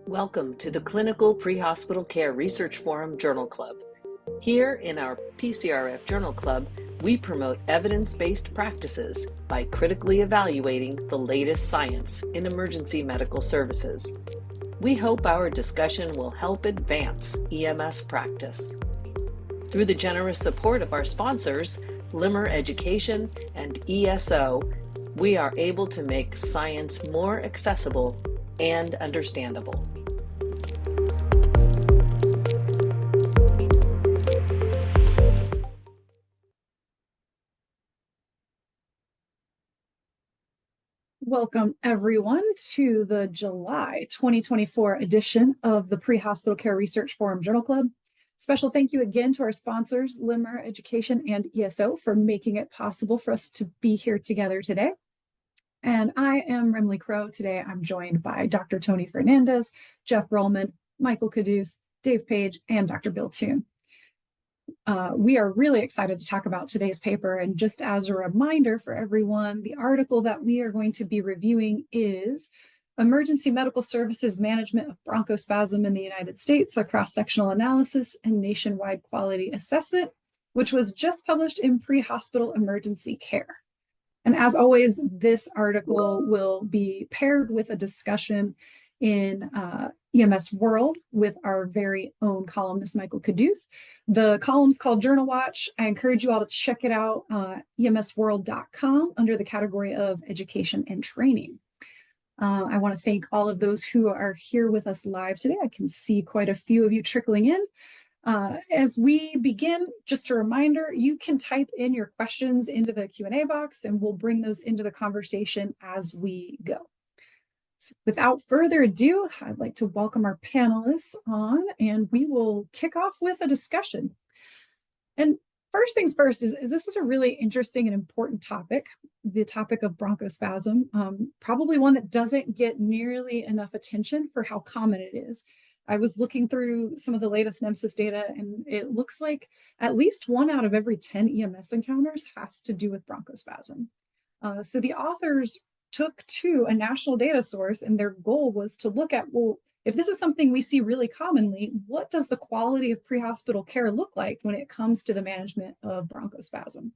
Welcome to the Clinical Pre-Hospital Care Research Forum Journal Club. Here in our PCRF Journal Club, we promote evidence-based practices by critically evaluating the latest science in emergency medical services. We hope our discussion will help advance EMS practice. Through the generous support of our sponsors, LIMR Education and ESO, we are able to make science more accessible and understandable. Welcome, everyone, to the July 2024 edition of the Pre-Hospital Care Research Forum Journal Club. Special thank you again to our sponsors, LIMR Education and ESO, for making it possible for us to be here together today. And I am Remley Crow. Today, I'm joined by Dr. Tony Fernandez, Jeff Rollman, Michael Caduce, Dave Page, and Dr. Bill Toon. We are really excited to talk about today's paper. And just as a reminder for everyone, the article that we are going to be reviewing is Emergency Medical Services Management of Bronchospasm in the United States, a cross-sectional analysis and nationwide quality assessment, which was just published in Pre-Hospital Emergency Care. And as always, this article will be paired with a discussion in EMS World with our very own columnist, Michael Caduce. The column's called Journal Watch. I encourage you all to check it out, emsworld.com, under the category of education and training. I want to thank all of those who are here with us live today. I can see quite a few of you trickling in. As we begin, just a reminder, you can type in your questions into the Q&A box and we'll bring those into the conversation as we go. So without further ado, I'd like to welcome our panelists on, and we will kick off with a discussion. And first things first is this is a really interesting and important topic, the topic of bronchospasm, probably one that doesn't get nearly enough attention for how common it is. I was looking through some of the latest NEMSIS data, and it looks like at least 1 out of every 10 EMS encounters has to do with bronchospasm. So the authors took to a national data source, and their goal was to look at, well, if this is something we see really commonly, what does the quality of pre-hospital care look like when it comes to the management of bronchospasm?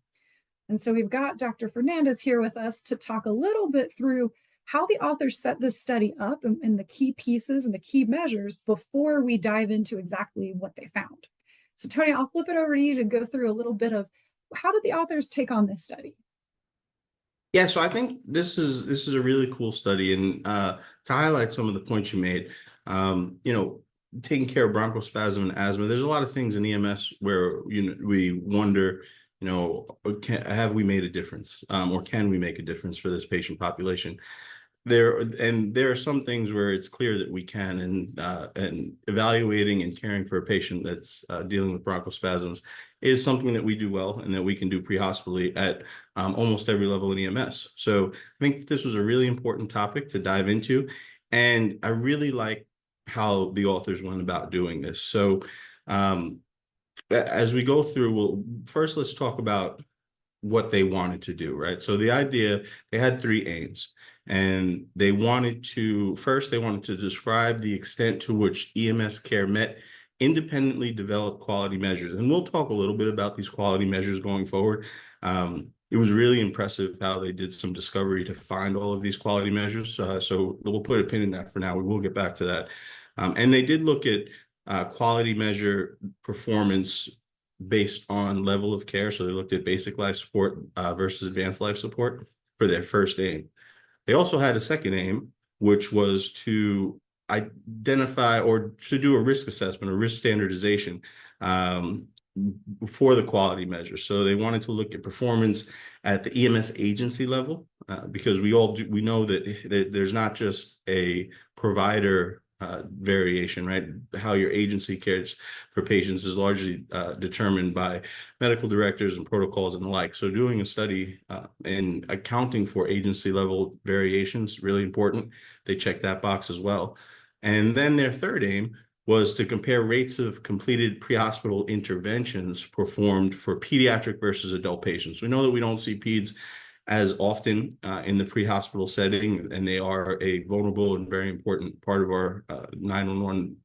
And so we've got Dr. Fernandez here with us to talk a little bit through how the authors set this study up and the key pieces and the key measures before we dive into exactly what they found. So Tony, I'll flip it over to you to go through a little bit of how did the authors take on this study? Yeah, so I think this is a really cool study, and to highlight some of the points you made, taking care of bronchospasm and asthma, there's a lot of things in EMS where we wonder, have we made a difference, or can we make a difference for this patient population? There are some things where it's clear that we can, and evaluating and caring for a patient that's dealing with bronchospasms is something that we do well and that we can do pre-hospitally at almost every level in EMS. So I think this was a really important topic to dive into, and I really like how the authors went about doing this. So as we go through, first let's talk about what they wanted to do, right? So the idea, they had 3 aims. And they wanted to describe the extent to which EMS care met independently developed quality measures. And we'll talk a little bit about these quality measures going forward. It was really impressive how they did some discovery to find all of these quality measures. So we'll put a pin in that for now. We will get back to that. And they did look at quality measure performance based on level of care. So they looked at basic life support versus advanced life support for their first aim. They also had a second aim, which was to identify or to do a risk assessment or risk standardization for the quality measure. So they wanted to look at performance at the EMS agency level, because we know that there's not just a provider variation, right? How your agency cares for patients is largely determined by medical directors and protocols and the like. So doing a study and accounting for agency level variations, really important. They checked that box as well. And then their third aim was to compare rates of completed pre-hospital interventions performed for pediatric versus adult patients. We know that we don't see peds as often in the pre-hospital setting, and they are a vulnerable and very important part of our 911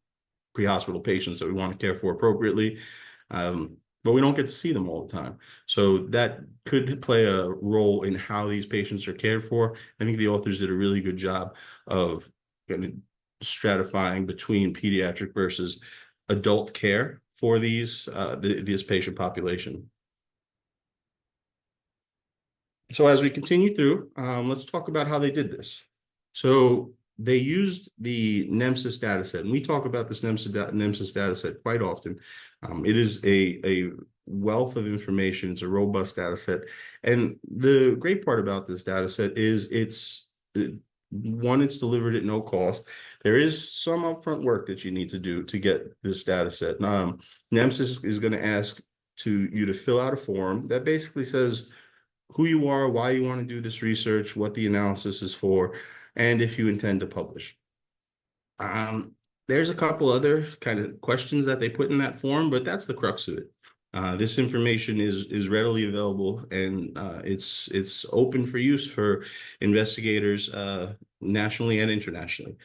pre-hospital patients that we want to care for appropriately. But we don't get to see them all the time. So that could play a role in how these patients are cared for. I think the authors did a really good job of stratifying between pediatric versus adult care for this patient population. So as we continue through, let's talk about how they did this. So they used the NEMSIS dataset, and we talk about this NEMSIS dataset quite often. It is a wealth of information. It's a robust dataset. And the great part about this dataset is it's delivered at no cost. There is some upfront work that you need to do to get this dataset. NEMSIS is going to ask you to fill out a form that basically says who you are, why you want to do this research, what the analysis is for, and if you intend to publish. There's a couple other kind of questions that they put in that form, but that's the crux of it. This information is readily available, and it's open for use for investigators nationally and internationally.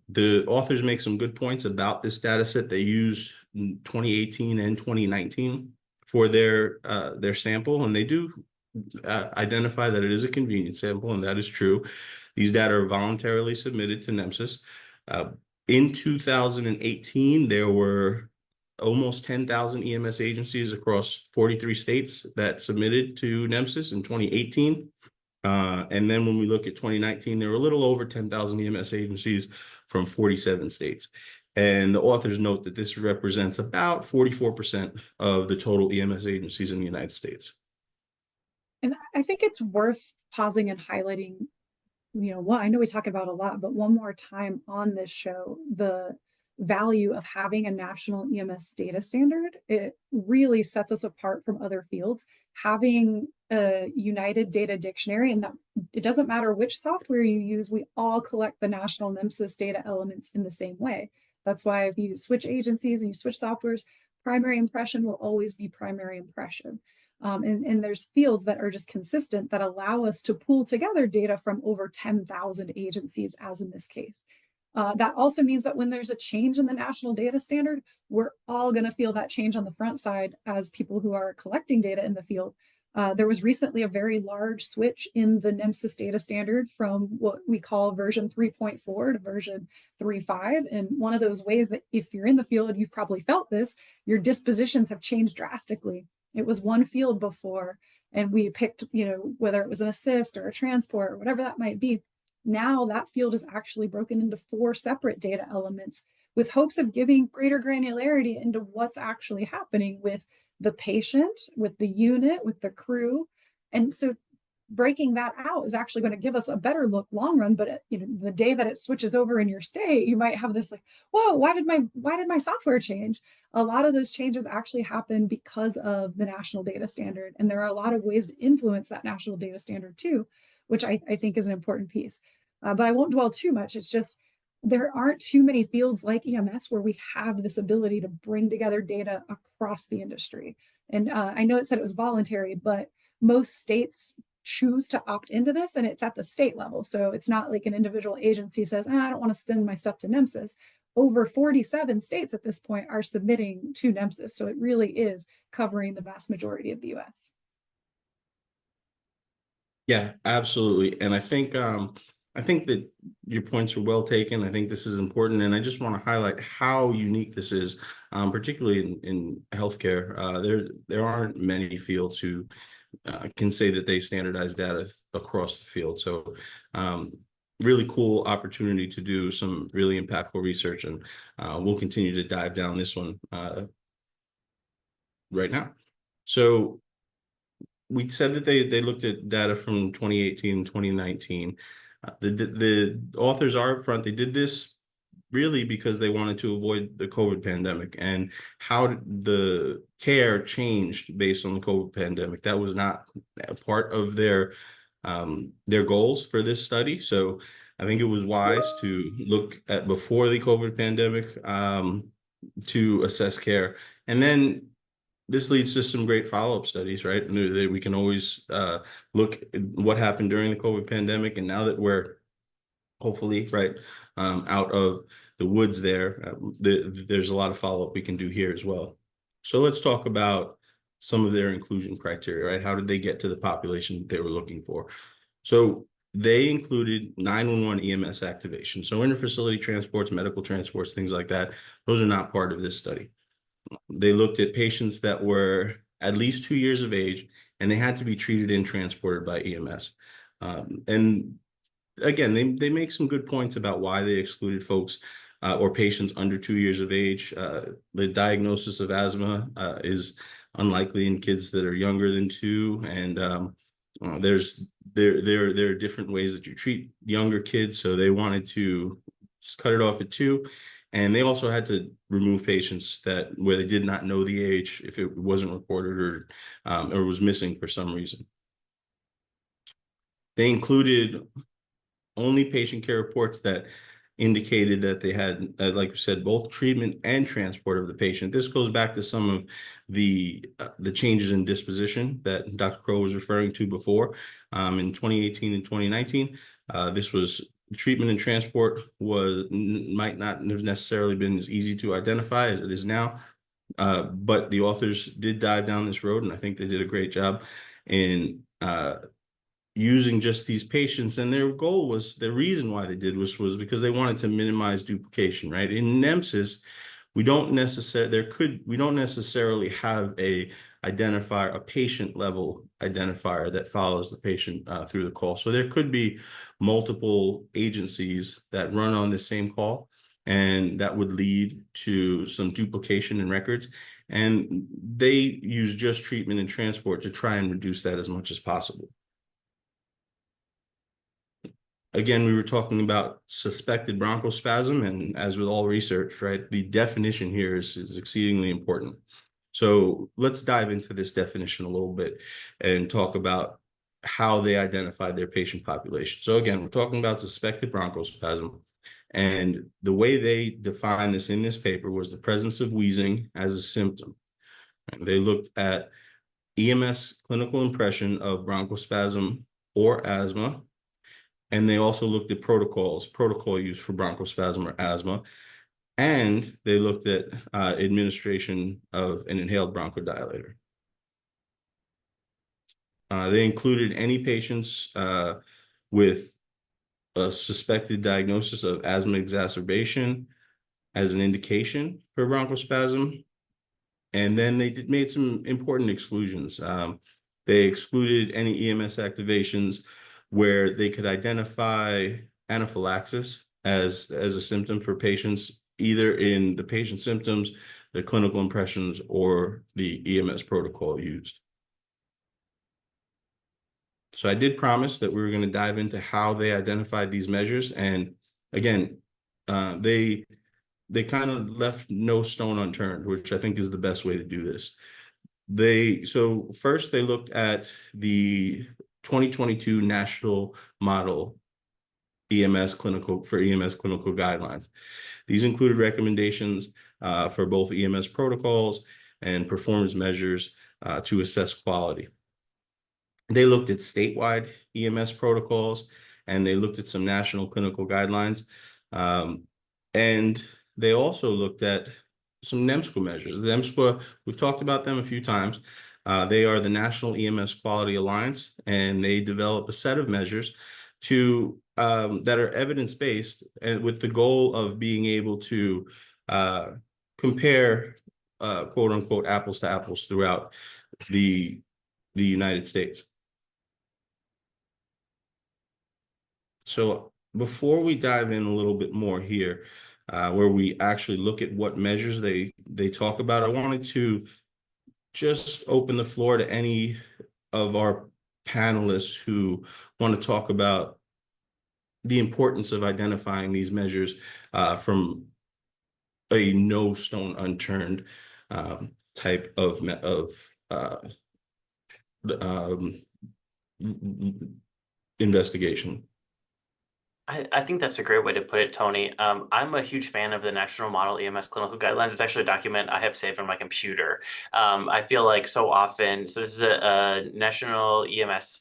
The authors make some good points about this data set. They used 2018 and 2019 for their sample, and they do identify that it is a convenient sample, and that is true. These data are voluntarily submitted to NEMSIS. In 2018, there were almost 10,000 EMS agencies across 43 states that submitted to NEMSIS in 2018. And then when we look at 2019, there were a little over 10,000 EMS agencies from 47 states. And the authors note that this represents about 44% of the total EMS agencies in the United States. And I think it's worth pausing and highlighting, I know we talk about a lot, but one more time on this show, the value of having a national EMS data standard. It really sets us apart from other fields. Having a united data dictionary, and that it doesn't matter which software you use, we all collect the national NEMSIS data elements in the same way. That's why if you switch agencies and you switch softwares, primary impression will always be primary impression. And there's fields that are just consistent that allow us to pull together data from over 10,000 agencies, as in this case. That also means that when there's a change in the national data standard, we're all going to feel that change on the front side as people who are collecting data in the field. There was recently a very large switch in the NEMSIS data standard from what we call version 3.4 to version 3.5. And one of those ways that if you're in the field, you've probably felt this, your dispositions have changed drastically. It was one field before, and we picked, whether it was an assist or a transport or whatever that might be. Now that field is actually broken into 4 separate data elements with hopes of giving greater granularity into what's actually happening with the patient, with the unit, with the crew. And so breaking that out is actually going to give us a better look long run. But the day that it switches over in your state, you might have this like, whoa, why did my software change? A lot of those changes actually happen because of the national data standard. And there are a lot of ways to influence that national data standard too, which I think is an important piece. But I won't dwell too much. It's just, there aren't too many fields like EMS where we have this ability to bring together data across the industry. And I know it said it was voluntary, but most states choose to opt into this, and it's at the state level. So it's not like an individual agency says, I don't want to send my stuff to NEMSIS. Over 47 states at this point are submitting to NEMSIS. So it really is covering the vast majority of the US. Yeah, absolutely. And I think that your points are well taken. I think this is important, and I just want to highlight how unique this is, particularly in healthcare. There aren't many fields who can say that they standardize data across the field. So really cool opportunity to do some really impactful research, and we'll continue to dive down this one right now. So we said that they looked at data from 2018 and 2019. The authors are up front. They did this really because they wanted to avoid the COVID pandemic and how the care changed based on the COVID pandemic. That was not a part of their goals for this study. So I think it was wise to look at before the COVID pandemic to assess care. And then this leads to some great follow-up studies, right? We can always look at what happened during the COVID pandemic, and now that we're hopefully right out of the woods there, there's a lot of follow-up we can do here as well. So let's talk about some of their inclusion criteria, right? How did they get to the population they were looking for? So they included 911 EMS activation. So interfacility transports, medical transports, things like that, those are not part of this study. They looked at patients that were at least 2 years of age, and they had to be treated and transported by EMS. And again, they make some good points about why they excluded folks or patients under 2 years of age. The diagnosis of asthma is unlikely in kids that are younger than 2, and there are different ways that you treat younger kids, so they wanted to just cut it off at 2. And they also had to remove patients where they did not know the age if it wasn't reported or was missing for some reason. They included only patient care reports that indicated that they had, like we said, both treatment and transport of the patient. This goes back to some of the changes in disposition that Dr. Crow was referring to before. In 2018 and 2019, this was treatment and transport might not have necessarily been as easy to identify as it is now. But the authors did dive down this road, and I think they did a great job in using just these patients. And their goal was, the reason why they did was because they wanted to minimize duplication, right? In NEMSIS, we don't necessarily have a patient level identifier that follows the patient through the call. So there could be multiple agencies that run on the same call, and that would lead to some duplication in records. And they use just treatment and transport to try and reduce that as much as possible. Again, we were talking about suspected bronchospasm, and as with all research, right, the definition here is exceedingly important. So let's dive into this definition a little bit and talk about how they identified their patient population. So again, we're talking about suspected bronchospasm, and the way they defined this in this paper was the presence of wheezing as a symptom. And they looked at EMS clinical impression of bronchospasm or asthma. And they also looked at protocol use for bronchospasm or asthma. And they looked at administration of an inhaled bronchodilator. They included any patients with a suspected diagnosis of asthma exacerbation as an indication for bronchospasm. And then they made some important exclusions. They excluded any EMS activations where they could identify anaphylaxis as a symptom for patients, either in the patient symptoms, the clinical impressions, or the EMS protocol used. So I did promise that we were going to dive into how they identified these measures. And again, they kind of left no stone unturned, which I think is the best way to do this. So first they looked at the 2022 National Model EMS clinical guidelines. These included recommendations for both EMS protocols and performance measures to assess quality. They looked at statewide EMS protocols, and they looked at some national clinical guidelines. And they also looked at some NEMSQA measures. The NEMSQA, we've talked about them a few times. They are the National EMS Quality Alliance, and they develop a set of measures that are evidence-based, and with the goal of being able to compare quote unquote apples to apples throughout the United States. So before we dive in a little bit more here, where we actually look at what measures they talk about, I wanted to just open the floor to any of our panelists who want to talk about the importance of identifying these measures from a no stone unturned type of investigation. I think that's a great way to put it, Tony. I'm a huge fan of the National Model EMS Clinical Guidelines. It's actually a document I have saved on my computer. I feel like so often, so this is a National EMS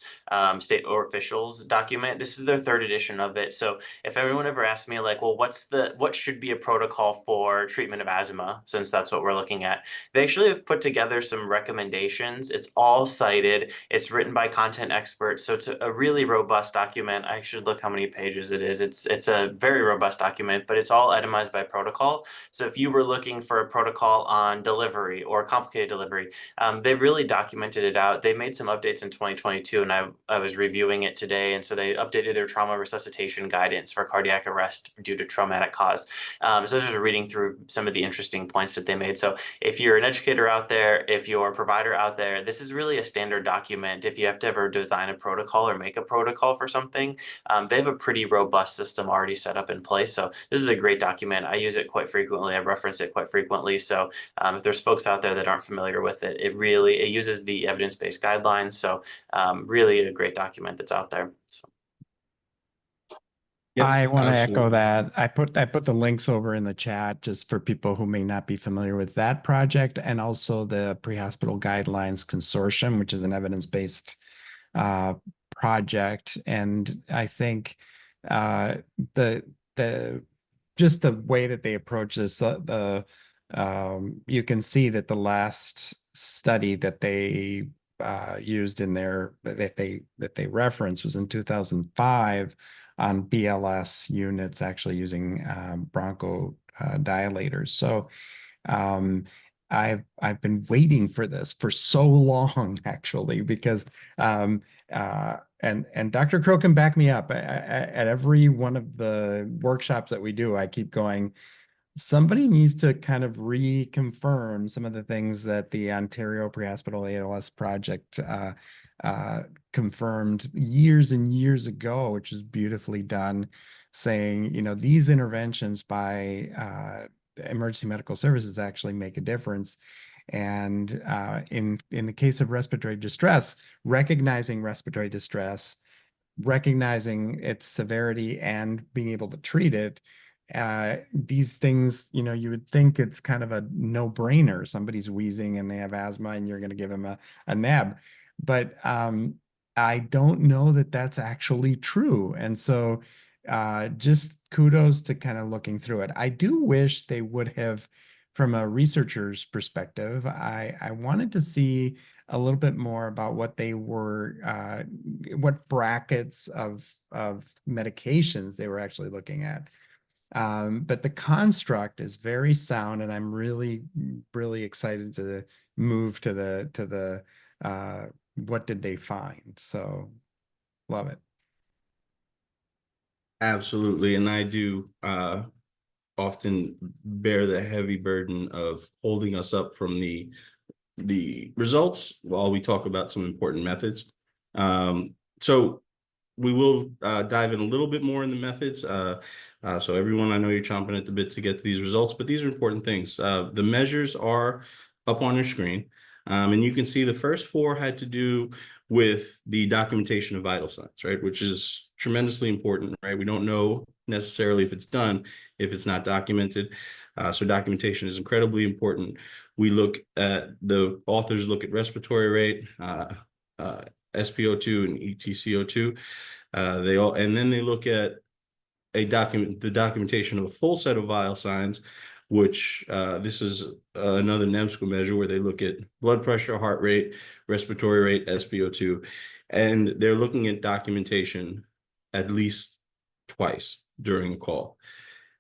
state or officials document. This is their third edition of it. So if everyone ever asks me like, well, what should be a protocol for treatment of asthma, since that's what we're looking at, they actually have put together some recommendations. It's all cited. It's written by content experts. So it's a really robust document. I should look how many pages it is. It's a very robust document, but it's all itemized by protocol. So if you were looking for a protocol on delivery or complicated delivery, they've really documented it out. They made some updates in 2022, and I was reviewing it today. And so they updated their trauma resuscitation guidance for cardiac arrest due to traumatic cause. So I was just reading through some of the interesting points that they made. So if you're an educator out there, if you're a provider out there, this is really a standard document. If you have to ever design a protocol or make a protocol for something, they have a pretty robust system already set up in place. So this is a great document. I use it quite frequently. I reference it quite frequently. So if there's folks out there that aren't familiar with it, it uses the evidence-based guidelines. So really a great document that's out there. So. Yes, I want to echo absolutely. that. I put the links over in the chat just for people who may not be familiar with that project, and also the Pre-Hospital Guidelines Consortium, which is an evidence-based project. And I think the just the way that they approach this, you can see that the last study that they used in their that they referenced was in 2005 on BLS units, actually using bronchodilators. So I've been waiting for this for so long, actually, because and Dr. Crow can back me up. At every one of the workshops that we do, I keep going, somebody needs to kind of reconfirm some of the things that the Ontario Pre-Hospital ALS Project confirmed years and years ago, which is beautifully done, saying, these interventions by emergency medical services actually make a difference. And in the case of respiratory distress, recognizing respiratory distress, recognizing its severity and being able to treat it, these things, you would think it's kind of a no-brainer. Somebody's wheezing and they have asthma and you're going to give them a nab. But I don't know that that's actually true. And so just kudos to kind of looking through it. I do wish they would have, from a researcher's perspective, I wanted to see a little bit more about what they were, what brackets of medications they were actually looking at. But the construct is very sound, and I'm really, really excited to move to the what did they find? So love it. Absolutely. And I do often bear the heavy burden of holding us up from the results while we talk about some important methods. So we will dive in a little bit more in the methods. So everyone, I know you're chomping at the bit to get to these results, but these are important things. The measures are up on your screen. And you can see the first four had to do with the documentation of vital signs, right? Which is tremendously important, right? We don't know necessarily if it's done, if it's not documented. So documentation is incredibly important. We look at, the authors look at respiratory rate, SpO2 and EtCO2. And then they look at the documentation of a full set of vital signs, which this is another NEMSCO measure where they look at blood pressure, heart rate, respiratory rate, SpO2, and they're looking at documentation at least twice during a call.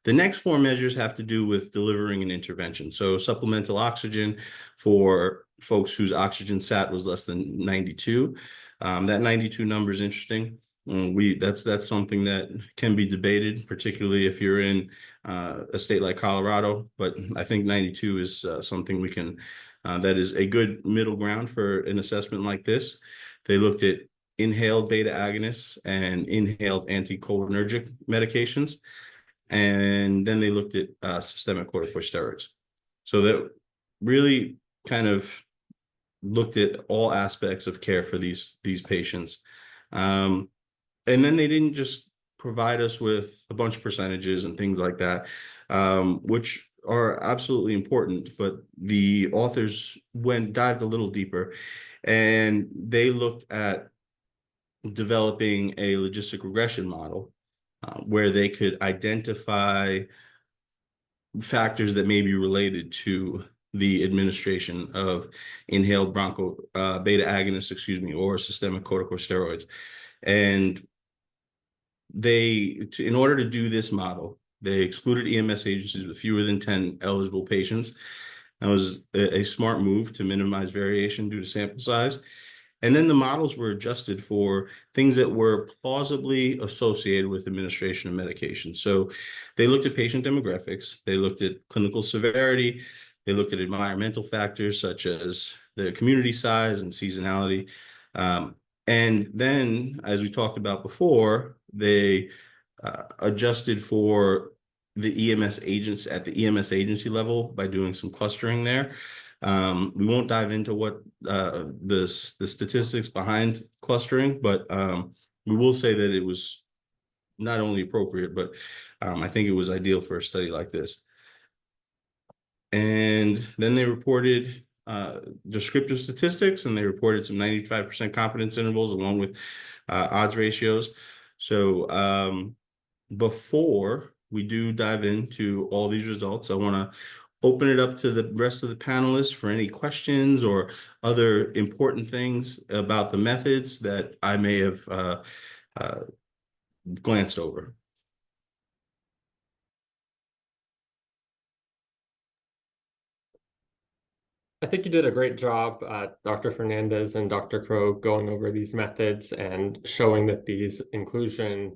The next four measures have to do with delivering an intervention. So supplemental oxygen for folks whose oxygen sat was less than 92. That 92 number is interesting. That's something that can be debated, particularly if you're in a state like Colorado. But I think 92 is something we can, that is a good middle ground for an assessment like this. They looked at inhaled beta agonists and inhaled anticholinergic medications. And then they looked at systemic corticosteroids. So that really kind of looked at all aspects of care for these patients. And then they didn't just provide us with a bunch of percentages and things like that, which are absolutely important. But the authors dived a little deeper, and they looked at developing a logistic regression model where they could identify factors that may be related to the administration of inhaled beta agonists, or systemic corticosteroids. And in order to do this model, they excluded EMS agencies with fewer than 10 eligible patients. That was a smart move to minimize variation due to sample size. And then the models were adjusted for things that were plausibly associated with administration of medication. So they looked at patient demographics, they looked at clinical severity, they looked at environmental factors such as the community size and seasonality. And then, as we talked about before, they adjusted for the EMS agents at the EMS agency level by doing some clustering there. We won't dive into what the statistics behind clustering, but we will say that it was not only appropriate, but I think it was ideal for a study like this. And then they reported descriptive statistics, and they reported some 95% confidence intervals along with odds ratios. So before we do dive into all these results, I want to open it up to the rest of the panelists for any questions or other important things about the methods that I may have glanced over. I think you did a great job, Dr. Fernandez and Dr. Crow, going over these methods and showing that these inclusion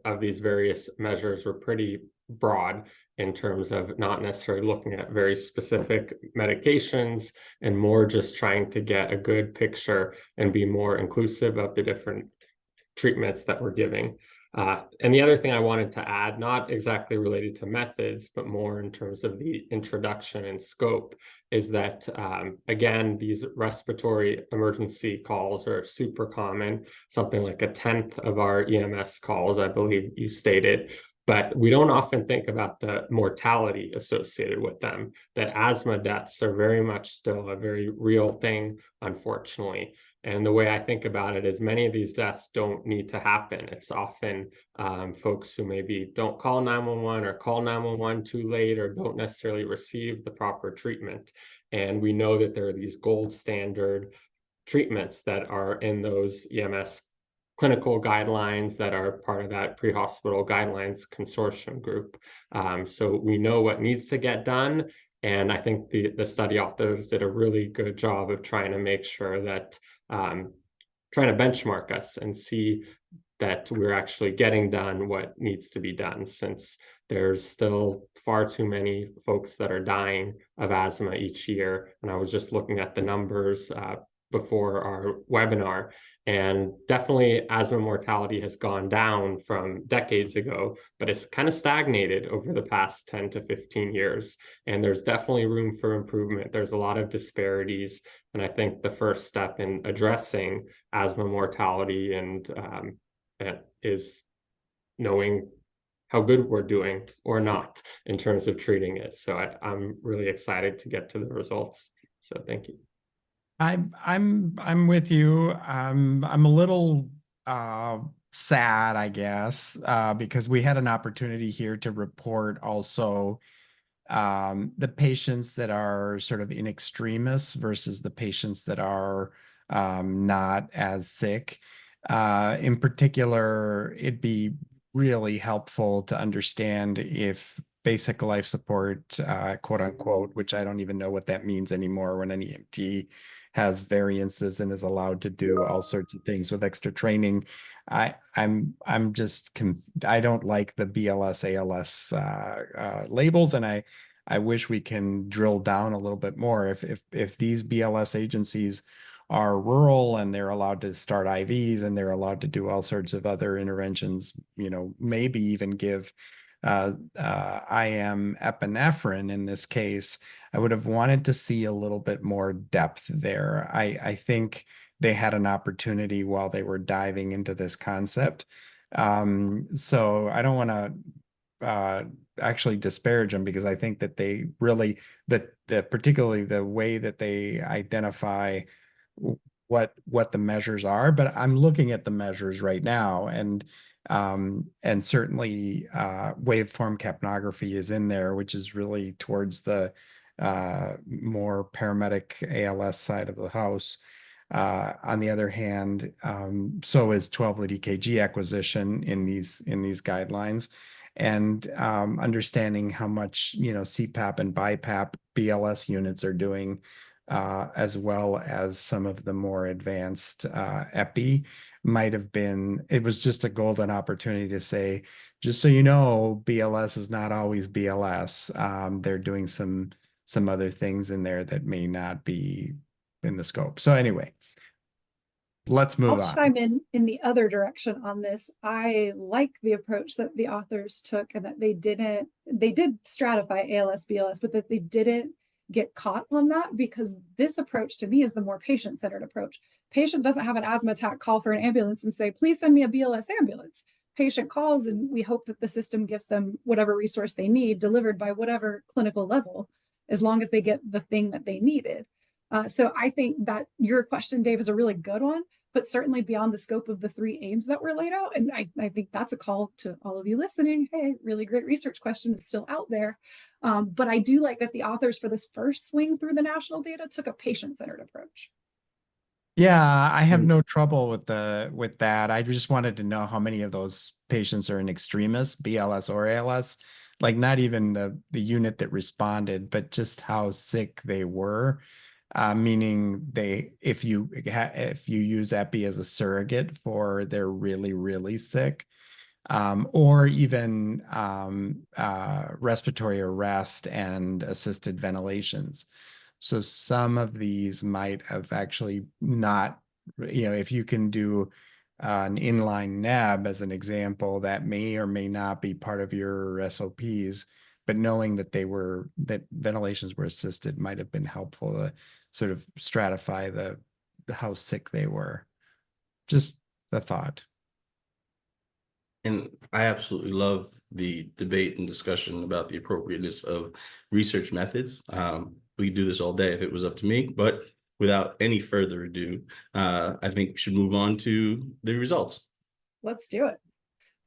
of these various measures were pretty broad in terms of not necessarily looking at very specific medications and more just trying to get a good picture and be more inclusive of the different treatments that we're giving. And the other thing I wanted to add, not exactly related to methods, but more in terms of the introduction and scope, is that, again, these respiratory emergency calls are super common, something like 1/10 of our EMS calls, I believe you stated. But we don't often think about the mortality associated with them, that asthma deaths are very much still a very real thing, unfortunately. And the way I think about it is many of these deaths don't need to happen. It's often folks who maybe don't call 911 or call 911 too late or don't necessarily receive the proper treatment. And we know that there are these gold standard treatments that are in those EMS clinical guidelines that are part of that pre-hospital guidelines consortium group. So we know what needs to get done. And I think the study authors did a really good job of trying to make sure that trying to benchmark us and see that we're actually getting done what needs to be done, since there's still far too many folks that are dying of asthma each year. And I was just looking at the numbers before our webinar, and definitely asthma mortality has gone down from decades ago, but it's kind of stagnated over the past 10 to 15 years. And there's definitely room for improvement. There's a lot of disparities. And I think the first step in addressing asthma mortality and is knowing how good we're doing or not in terms of treating it. So I'm really excited to get to the results. So thank you. I'm with you. I'm a little sad, I guess, because we had an opportunity here to report also the patients that are sort of in extremis versus the patients that are not as sick. In particular, it'd be really helpful to understand if basic life support, quote unquote, which I don't even know what that means anymore when an EMT has variances and is allowed to do all sorts of things with extra training. I'm just I don't like the BLS ALS labels, and I wish we can drill down a little bit more. If these BLS agencies are rural and they're allowed to start IVs and they're allowed to do all sorts of other interventions, maybe even give IM epinephrine in this case, I would have wanted to see a little bit more depth there. I think they had an opportunity while they were diving into this concept So I don't want to actually disparage them, because I think that they really, that particularly the way that they identify what the measures are. But I'm looking at the measures right now, and certainly waveform capnography is in there, which is really towards the more paramedic ALS side of the house. On the other hand, so is 12-lead EKG acquisition in these guidelines, and understanding how much CPAP and BiPAP BLS units are doing, as well as some of the more advanced epi might have been. It was just a golden opportunity to say, just so you know, BLS is not always BLS. They're doing some other things in there that may not be in the scope. So anyway, let's move I'll on. chime in the other direction on this. I like the approach that the authors took, and that they did stratify ALS, BLS, but that they didn't get caught on that, because this approach to me is the more patient-centered approach. Patient doesn't have an asthma attack, call for an ambulance and say, please send me a BLS ambulance. Patient calls, and we hope that the system gives them whatever resource they need, delivered by whatever clinical level, as long as they get the thing that they needed. So I think that your question, Dave, is a really good one, but certainly beyond the scope of the 3 aims that were laid out. And I think that's a call to all of you listening. Hey, really great research question is still out there. But I do like that the authors for this first swing through the national data took a patient-centered approach. Yeah, I have no trouble with that. I just wanted to know how many of those patients are in extremis, BLS or ALS, like not even the unit that responded, but just how sick they were. Meaning if you use epi as a surrogate for they're really, really sick, or even respiratory arrest and assisted ventilations. So some of these might have actually not, if you can do an inline neb as an example, that may or may not be part of your SOPs, but knowing that that ventilations were assisted might have been helpful to sort of stratify how sick they were. Just a thought. And I absolutely love the debate and discussion about the appropriateness of research methods. We could do this all day if it was up to me, but without any further ado, I think we should move on to the results. Let's do it.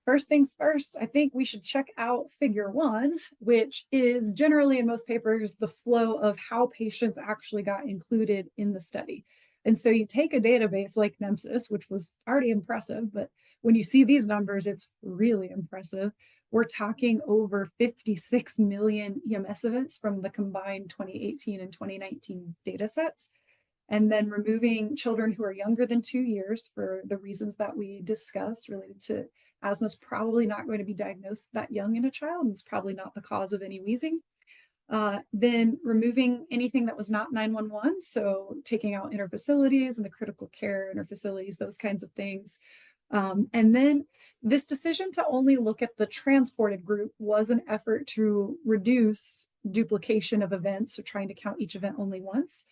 First things first, I think we should check out figure 1, which is generally in most papers the flow of how patients actually got included in the study. And so you take a database like NEMSIS, which was already impressive, but when you see these numbers, it's really impressive. We're talking over 56 million EMS events from the combined 2018 and 2019 data sets. And then removing children who are younger than 2 years for the reasons that we discussed related to asthma is probably not going to be diagnosed that young in a child, and it's probably not the cause of any wheezing. Then removing anything that was not 911, so taking out interfacilities and the critical care interfacilities, those kinds of things. And then this decision to only look at the transported group was an effort to reduce duplication of events, so trying to count each event only once.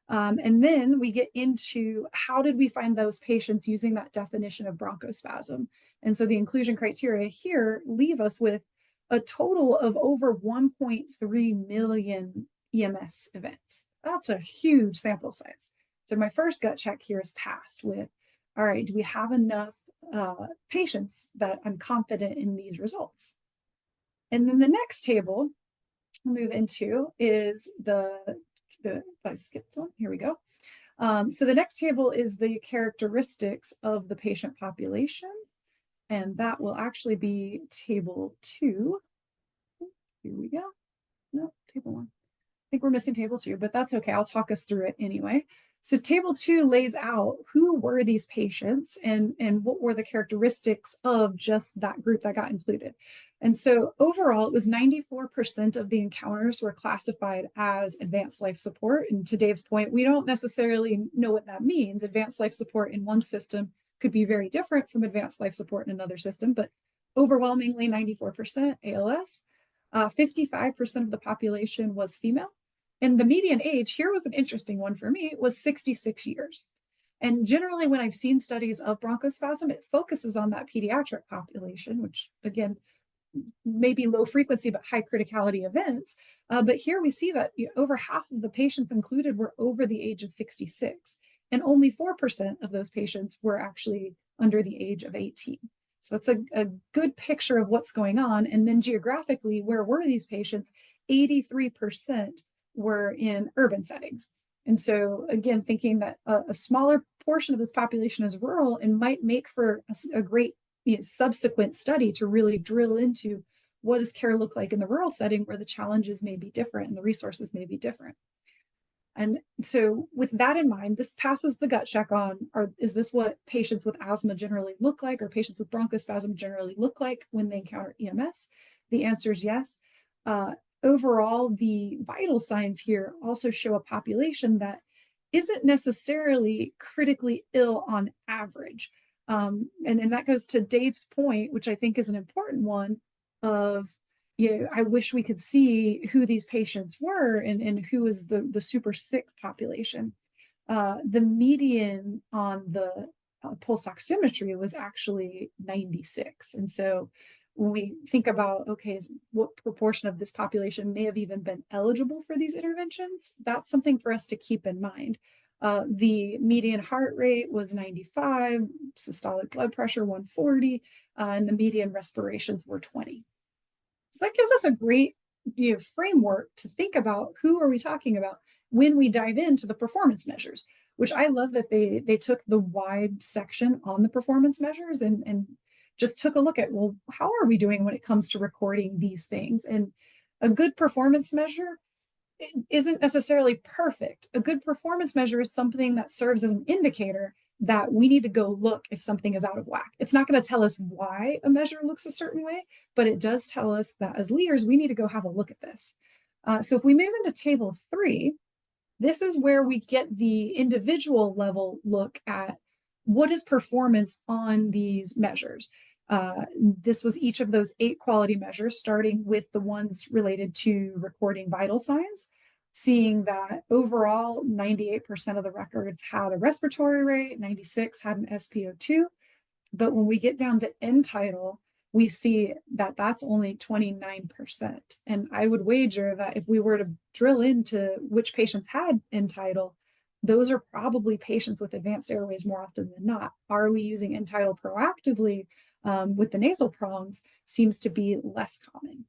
And then we get into how did we find those patients using that definition of bronchospasm. And so the inclusion criteria here leave us with a total of over 1.3 million EMS events. That's a huge sample size. So my first gut check here is passed with, all right, do we have enough patients that I'm confident in these results? And then the next table we'll move into is I skipped one, here we go. So the next table is the characteristics of the patient population, and that will actually be table 2. Here we go. No, table 1. I think we're missing table 2, but that's okay. I'll talk us through it anyway. So table 2 lays out who were these patients and what were the characteristics of just that group that got included. And so overall, it was 94% of the encounters were classified as advanced life support. And to Dave's point, we don't necessarily know what that means. Advanced life support in one system could be very different from advanced life support in another system, but overwhelmingly 94% ALS. 55% of the population was female. And the median age, here was an interesting one for me, was 66 years. And generally, when I've seen studies of bronchospasm, it focuses on that pediatric population, which again, maybe low frequency but high criticality events. But here we see that over half of the patients included were over the age of 66, and only 4% of those patients were actually under the age of 18. So that's a good picture of what's going on. And then geographically, where were these patients? 83% were in urban settings. And so again, thinking that a smaller portion of this population is rural and might make for a great subsequent study to really drill into what does care look like in the rural setting where the challenges may be different and the resources may be different. And so with that in mind, this passes the gut check on, is this what patients with asthma generally look like, or patients with bronchospasm generally look like when they encounter EMS? The answer is yes. Overall, the vital signs here also show a population that isn't necessarily critically ill on average. And that goes to Dave's point, which I think is an important one of, I wish we could see who these patients were and who is the super sick population. The median on the pulse oximetry was actually 96. And so when we think about, okay, what proportion of this population may have even been eligible for these interventions, that's something for us to keep in mind. The median heart rate was 95, systolic blood pressure 140, and the median respirations were 20. So that gives us a great framework to think about who are we talking about when we dive into the performance measures, which I love that they took the wide section on the performance measures and just took a look at, well, how are we doing when it comes to recording these things? And a good performance measure isn't necessarily perfect. A good performance measure is something that serves as an indicator that we need to go look if something is out of whack. It's not going to tell us why a measure looks a certain way, but it does tell us that as leaders, we need to go have a look at this. So if we move into table 3, this is where we get the individual level look at what is performance on these measures. This was each of those 8 quality measures, starting with the ones related to recording vital signs, seeing that overall 98% of the records had a respiratory rate, 96 had an SpO2. But when we get down to end tidal, we see that that's only 29%. And I would wager that if we were to drill into which patients had end tidal, those are probably patients with advanced airways more often than not. Are we using end tidal proactively with the nasal prongs seems to be less common.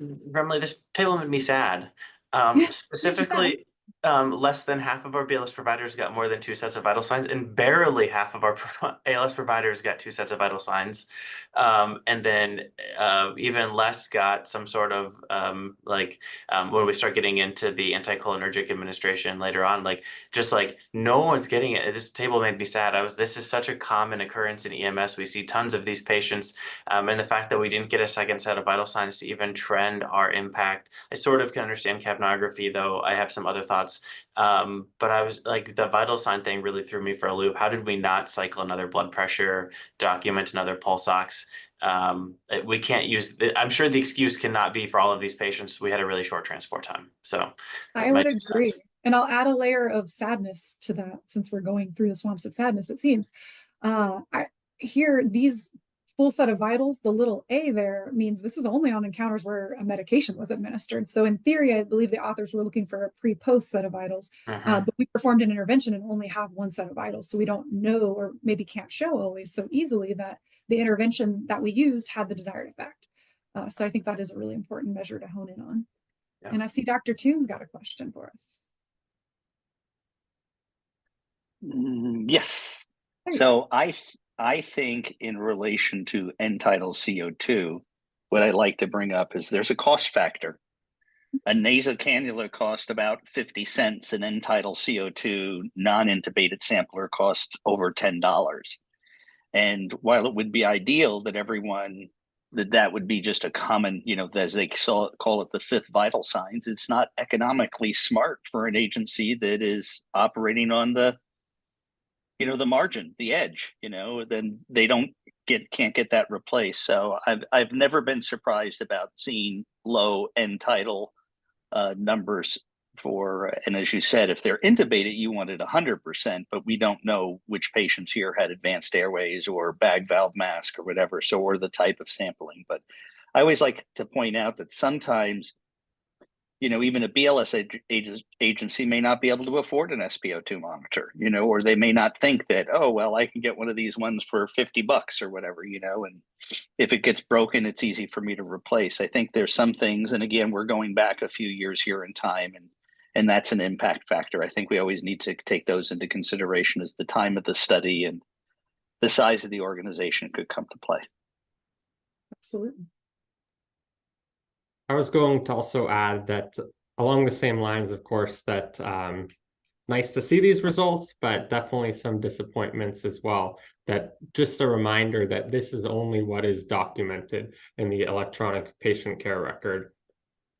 Remley, this table made me sad. Specifically, less than half of our BLS providers got more than 2 sets of vital signs, and barely half of our ALS providers got 2 sets of vital signs. And then even less got some sort of when we start getting into the anticholinergic administration later on, just no one's getting it. This table made me sad. This is such a common occurrence in EMS. We see tons of these patients, and the fact that we didn't get a second set of vital signs to even trend our impact. I sort of can understand capnography, though I have some other thoughts. But I was the vital sign thing really threw me for a loop. How did we not cycle another blood pressure, document another pulse ox? We can't use, I'm sure the excuse cannot be for all of these patients, we had a really short transport time. So I would agree. And I'll add a layer of sadness to that since we're going through the swamps of sadness, it seems. Here, these full set of vitals, the little a there means this is only on encounters where a medication was administered. So in theory, I believe the authors were looking for a pre-post set of vitals, but we performed an intervention and only have 1 set of vitals. So we don't know, or maybe can't show always so easily, that the intervention that we used had the desired effect. So I think that is a really important measure to hone in on. Yeah. And I see Dr. Toon's got a question for us. Yes. So I think in relation to end tidal CO2, what I'd like to bring up is there's a cost factor. A nasal cannula cost about 50 cents, an end tidal CO2 non-intubated sampler costs over $10. And while it would be ideal that everyone, that would be just a common, as they call it, the 5th vital signs, it's not economically smart for an agency that is operating on the margin, the edge, then they can't get that replaced. So I've never been surprised about seeing low end tidal numbers and as you said, if they're intubated, you want it 100%, but we don't know which patients here had advanced airways or bag valve mask or whatever, so or the type of sampling. But I always like to point out that sometimes, even a BLS agency may not be able to afford an SpO2 monitor, or they may not think that, oh, well, I can get one of these ones for $50 or whatever, and if it gets broken, it's easy for me to replace. I think there's some things, and again, we're going back a few years here in time, and that's an impact factor. I think we always need to take those into consideration as the time of the study and the size of the organization could come to play. Absolutely. I was going to also add that along the same lines, of course, that nice to see these results, but definitely some disappointments as well. That just a reminder that this is only what is documented in the electronic patient care record.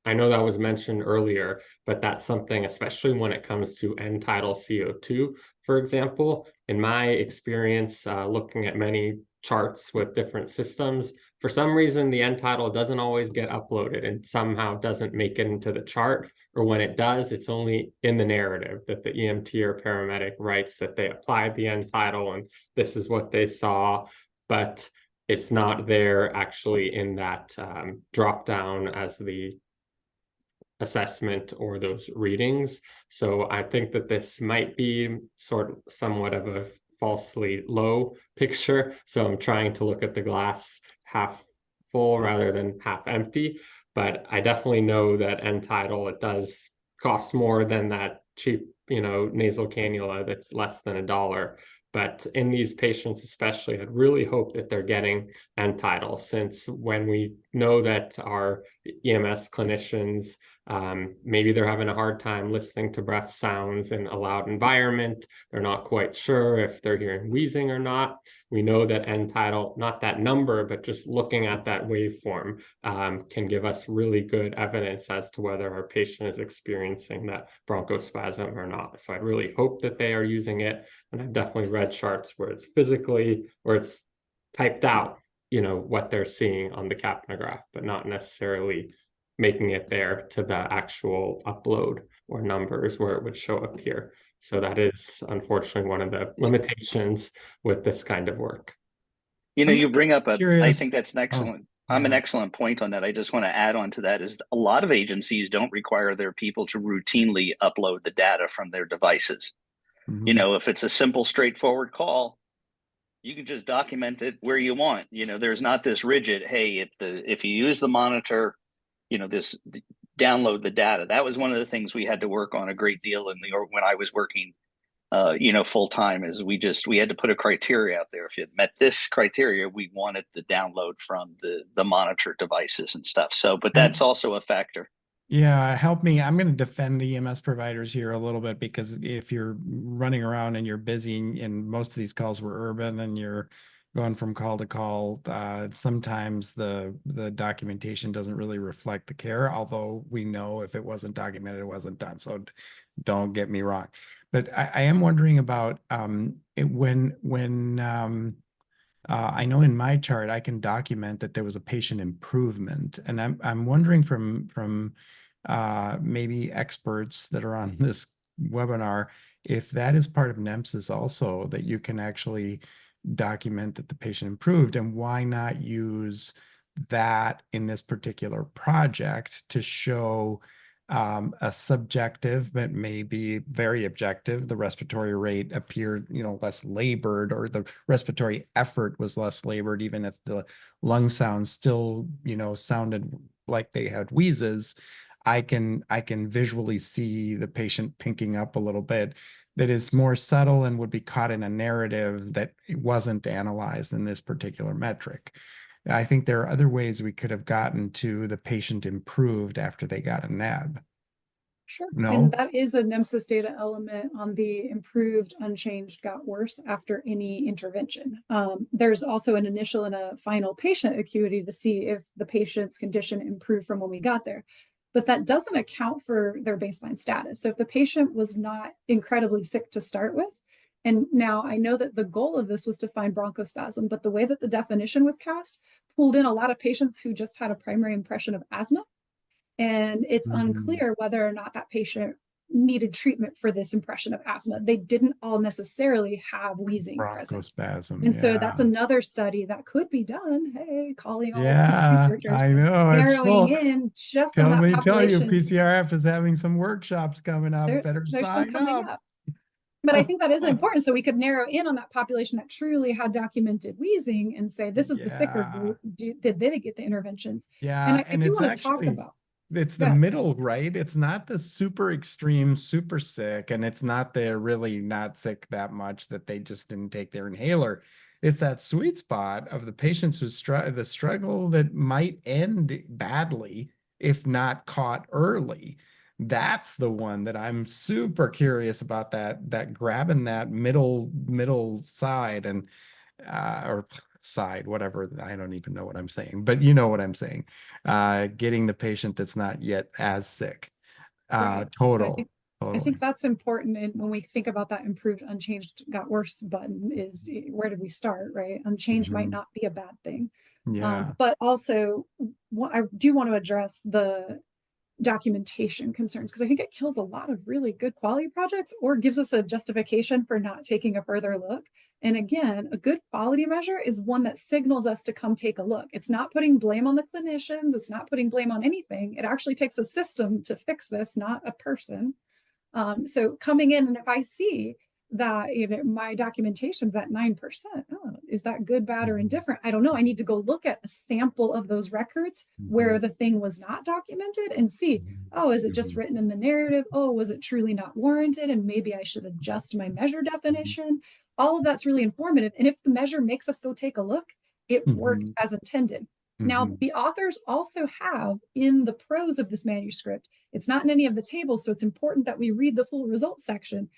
I know that was mentioned earlier, but that's something, especially when it comes to end tidal CO2, for example. In my experience, looking at many charts with different systems, for some reason, the end tidal doesn't always get uploaded and somehow doesn't make it into the chart. Or when it does, it's only in the narrative that the EMT or paramedic writes that they applied the end tidal and this is what they saw. But it's not there actually in that drop down as the assessment or those readings. So I think that this might be somewhat of a falsely low picture. So I'm trying to look at the glass half full rather than half empty. But I definitely know that end tidal, it does cost more than that cheap, nasal cannula that's less than $1. But in these patients especially, I'd really hope that they're getting end tidal, since when we know that our EMS clinicians, maybe they're having a hard time listening to breath sounds in a loud environment. They're not quite sure if they're hearing wheezing or not. We know that end tidal, not that number, but just looking at that waveform can give us really good evidence as to whether our patient is experiencing that bronchospasm or not. So I really hope that they are using it. And I've definitely read charts where it's typed out, what they're seeing on the capnograph, but not necessarily making it there to the actual upload or numbers where it would show up here. So that is unfortunately one of the limitations with this kind of work. You bring up I think that's an excellent, an excellent point on that. I just want to add on to that is a lot of agencies don't require their people to routinely upload the data from their devices. Mm-hmm. If it's a simple, straightforward call, you can just document it where you want. There's not this rigid, hey, if you use the monitor, this download the data. That was one of the things we had to work on a great deal when I was working, full time, is we had to put a criteria out there. If it met this criteria, we wanted the download from the monitor devices and stuff. So, but that's also a factor. Yeah, help me. I'm going to defend the EMS providers here a little bit, because if you're running around and you're busy, and most of these calls were urban and you're going from call to call, sometimes the documentation doesn't really reflect the care, although we know if it wasn't documented, it wasn't done. So don't get me wrong. But I am wondering about I know in my chart I can document that there was a patient improvement, and I'm wondering from maybe experts that are on this webinar if that is part of NEMSIS also, that you can actually document that the patient improved, and why not use that in this particular project to show a subjective, but maybe very objective, the respiratory rate appeared, less labored, or the respiratory effort was less labored, even if the lung sounds still, sounded like they had wheezes. I can visually see the patient pinking up a little bit, that is more subtle and would be caught in a narrative that wasn't analyzed in this particular metric. I think there are other ways we could have gotten to the patient improved after they got a neb. Sure. No? And that is a NEMSIS data element on the improved, unchanged, got worse after any intervention. There's also an initial and a final patient acuity to see if the patient's condition improved from when we got there. But that doesn't account for their baseline status. So if the patient was not incredibly sick to start with, and now I know that the goal of this was to find bronchospasm, but the way that the definition was cast pulled in a lot of patients who just had a primary impression of asthma. And it's unclear whether or not that patient needed treatment for this impression of asthma. They didn't all necessarily have wheezing present. Bronchospasm, And so yeah. that's another study that could be done. Hey, calling all Yeah, researchers, I know, it's narrowing full. in just on Tell that you, population. PCRF is having some workshops coming up. Better There's some sign coming up. up. But I think that is important. So we could narrow in on that population that truly had documented wheezing and say, this is the sicker group. Did they get the interventions? Yeah, And I do it's want to talk actually, about. it's the Go ahead. middle, right? It's not the super extreme, super sick, and it's not the really not sick that much that they just didn't take their inhaler. It's that sweet spot of the patients who the struggle that might end badly if not caught early. That's the one that I'm super curious about, that grabbing that middle side and or side, whatever. I don't even know what I'm saying, but you know what I'm saying. Getting the patient that's not yet as sick. Right. Totally. I think that's important. And when we think about that improved, unchanged, got worse button, is where did we start, right? Unchanged might not be a bad thing. Yeah. But also, what I do want to address the documentation concerns, because I think it kills a lot of really good quality projects or gives us a justification for not taking a further look. And again, a good quality measure is one that signals us to come take a look. It's not putting blame on the clinicians. It's not putting blame on anything. It actually takes a system to fix this, not a person. So coming in, and if I see that my documentation's at 9%, is that good, bad, or indifferent? I don't know. I need to go look at a sample of those records where the thing was not documented and see, oh, is it just written in the narrative? Oh, was it truly not warranted? And maybe I should adjust my measure definition. All of that's really informative. And if the measure makes us go take a look, it worked as intended. Now, the authors also have in the prose of this manuscript, it's not in any of the tables, so it's important that we read the full results section.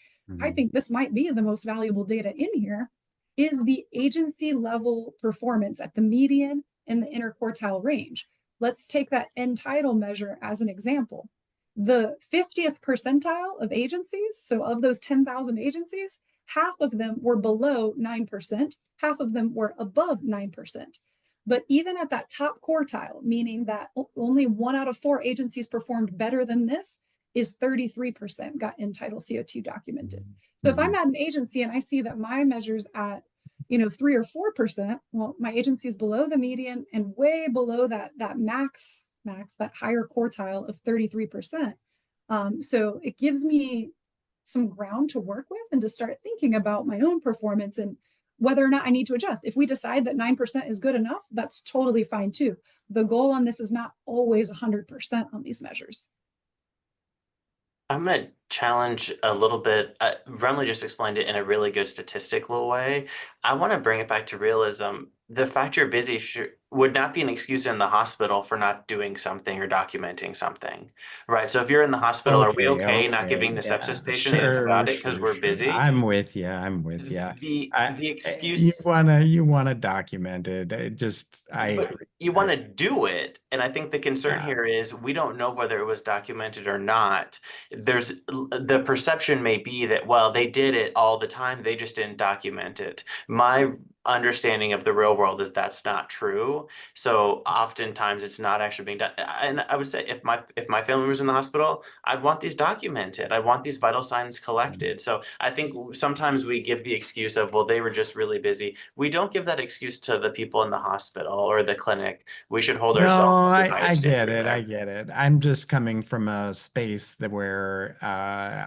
I think this might be the most valuable data in here, is the agency level performance at the median and the interquartile range. Let's take that end tidal measure as an example. The 50th percentile of agencies, so of those 10,000 agencies, half of them were below 9%, half of them were above 9%. But even at that top quartile, meaning that only 1 out of 4 agencies performed better than this, is 33% got end tidal CO2 documented. So if I'm at an agency and I see that my measure's at 3 or 4%, well, my agency is below the median and way below that max, that higher quartile of 33%. So it gives me some ground to work with and to start thinking about my own performance and whether or not I need to adjust. If we decide that 9% is good enough, that's totally fine too. The goal on this is not always 100% on these measures. I'm going to challenge a little bit. Remley just explained it in a really good statistical way. I want to bring it back to realism. The fact you're busy would not be an excuse in the hospital for not doing something or documenting something, right? So if you're in the hospital, are we okay not giving the sepsis patient antibiotic because we're busy? I'm with you. I'm with you. The excuse you wanna document it. I agree. You want to do it, and I think the concern here is we don't know whether it was documented or not. There's the perception may be that, well, they did it all the time, they just didn't document it. My understanding of the real world is that's not true. So oftentimes it's not actually being done. And I would say if my family was in the hospital, I'd want these documented. I want these vital signs collected. So I think sometimes we give the excuse of, well, they were just really busy. We don't give that excuse to the people in the hospital or the clinic. We should hold ourselves to a higher I get standard it. there. I get it. I'm just coming from a space where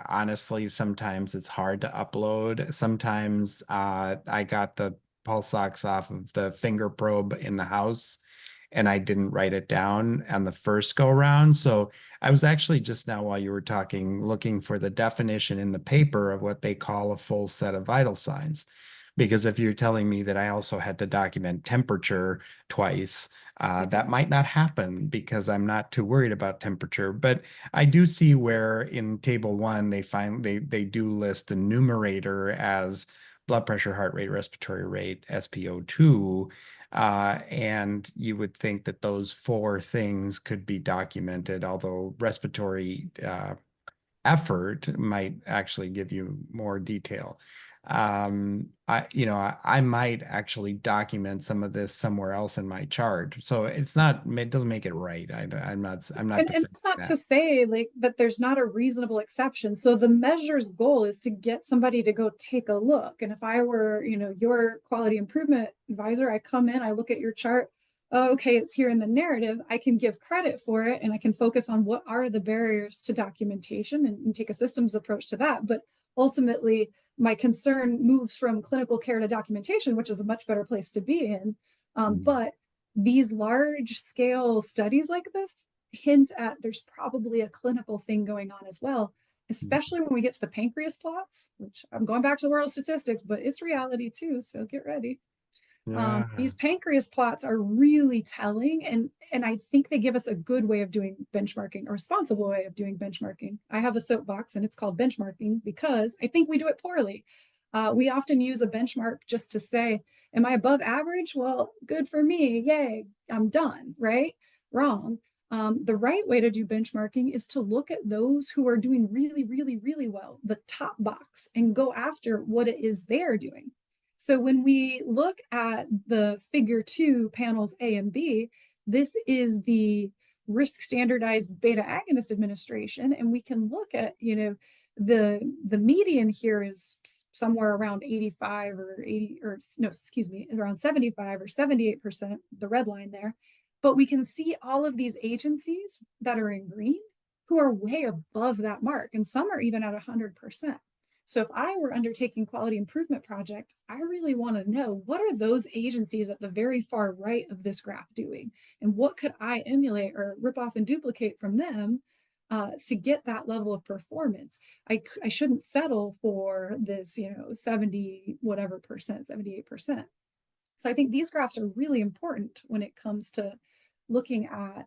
honestly, sometimes it's hard to upload. Sometimes I got the pulse ox off of the finger probe in the house and I didn't write it down on the first go round. So I was actually just now, while you were talking, looking for the definition in the paper of what they call a full set of vital signs. Because if you're telling me that I also had to document temperature twice, that might not happen because I'm not too worried about temperature. But I do see where in table 1, they do list the numerator as blood pressure, heart rate, respiratory rate, SpO2. And you would think that those 4 things could be documented, although respiratory effort might actually give you more detail. I might actually document some of this somewhere else in my chart. So it doesn't make it right. I'm not And defending it's not that. to say like that there's not a reasonable exception. So the measure's goal is to get somebody to go take a look. And if I were, your quality improvement advisor, I come in, I look at your chart. Oh, okay, it's here in the narrative. I can give credit for it, and I can focus on what are the barriers to documentation and take a systems approach to that. But ultimately, my concern moves from clinical care to documentation, which is a much better place to be in. But these large scale studies like this hint at there's probably a clinical thing going on as well, especially when we get to the pancreas plots, which I'm going back to the world of statistics, but it's reality too. So get ready. Yeah. These pancreas plots are really telling, and I think they give us a good way of doing benchmarking, a responsible way of doing benchmarking. I have a soapbox, and it's called benchmarking because I think we do it poorly. We often use a benchmark just to say, am I above average? Well, good for me. Yay, I'm done, right? Wrong. The right way to do benchmarking is to look at those who are doing really, really, really well, the top box, and go after what it is they're doing. So when we look at the figure 2 panels A and B, this is the risk standardized beta agonist administration. And we can look at, the median here is somewhere around 85 or 80, or no, excuse me, around 75 or 78%, the red line there. But we can see all of these agencies that are in green who are way above that mark, and some are even at 100%. So if I were undertaking quality improvement project, I really want to know, what are those agencies at the very far right of this graph doing? And what could I emulate or rip off and duplicate from them to get that level of performance? I shouldn't settle for this, 70 whatever percent, 78%. So I think these graphs are really important when it comes to looking at